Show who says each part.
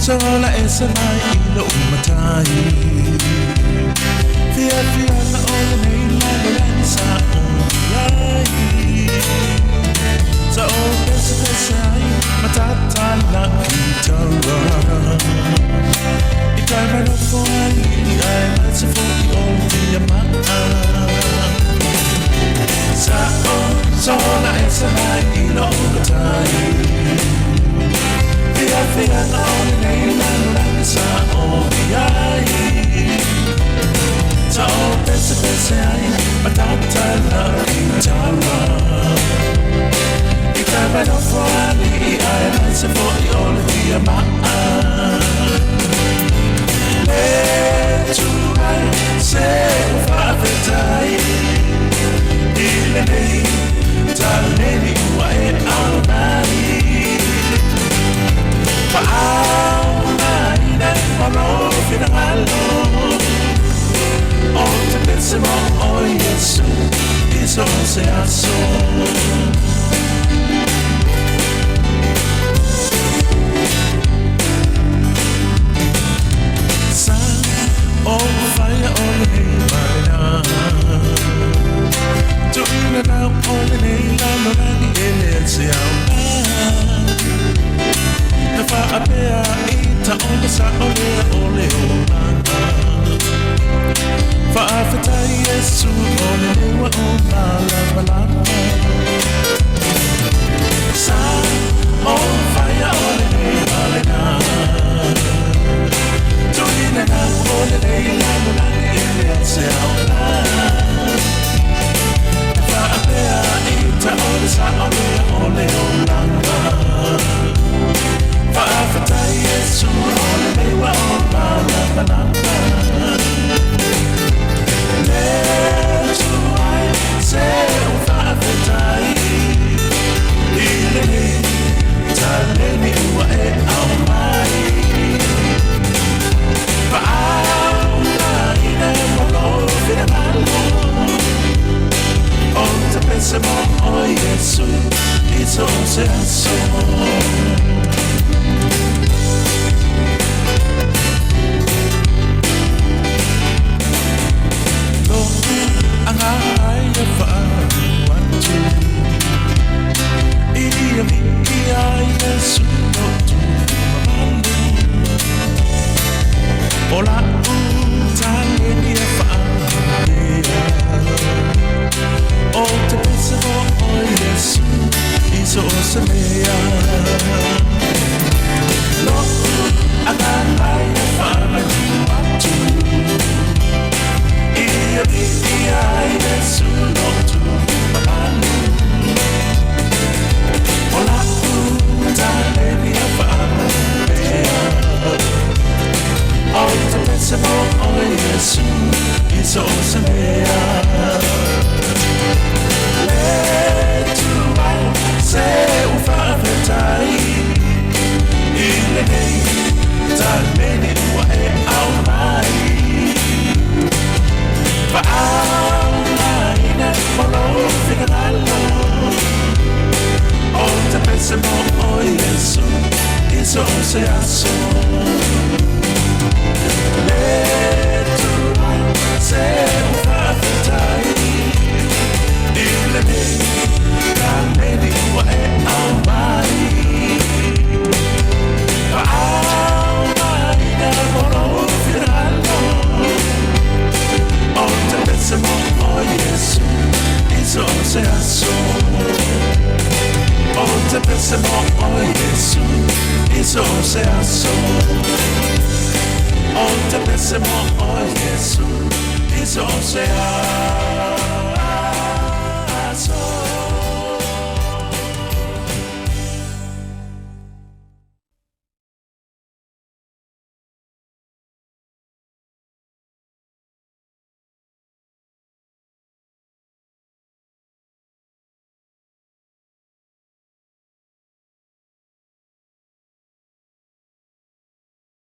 Speaker 1: sola esa mai ilo umatai Fia na ola nei la sa yai Sa o pesa ai matata la kitara Ikai mai no foi ai let's for all the maa Sa o sola esa mai ilo umatai Fia na ola nei la sa o yai Sa o pesa ai matata la kitara Ikai no fuani ai let's for all the maa Tu ai se fa vetai Ile nei taleni uai au nai Pa au nai nei malo fina malo O te pensemo o Yesu Iso se aso Fire on the name to in and out on the name I'm not it's out The fire up there eat on the side of the only Fire for yes to on the name of la Sun on fire on the name in and out all the day, I'm not in itself. If I appear, eat all the side of the only old For I die, yes, soon all the day, we're all Let's go, I say, if I die, tell me who I am. Pensamo, oh Gesù, il suo senso Lo ang ay fa'awantu Iya Yesu no tu mamalu Ola utang niya fa'awantu O te pensavo, oh Yesu, iso se mea Lo akanay na watu Iya Yesu no tu mamalu Ola utale niya whamea O te pensavo, oh Yesu, iso se mea Se ufa vetai Ile nei talmeni uae au mai Pa au mai ne molo finalo O te pensemo o Yesu Iso se aso Le tu se ufa vetai Ile nei talmeni uae au mai Pa au mai ne molo finalo O te pensamo o Yesu Iso se aso O te pensamo o Yesu Iso se aso O te pensamo o Yesu Iso se aso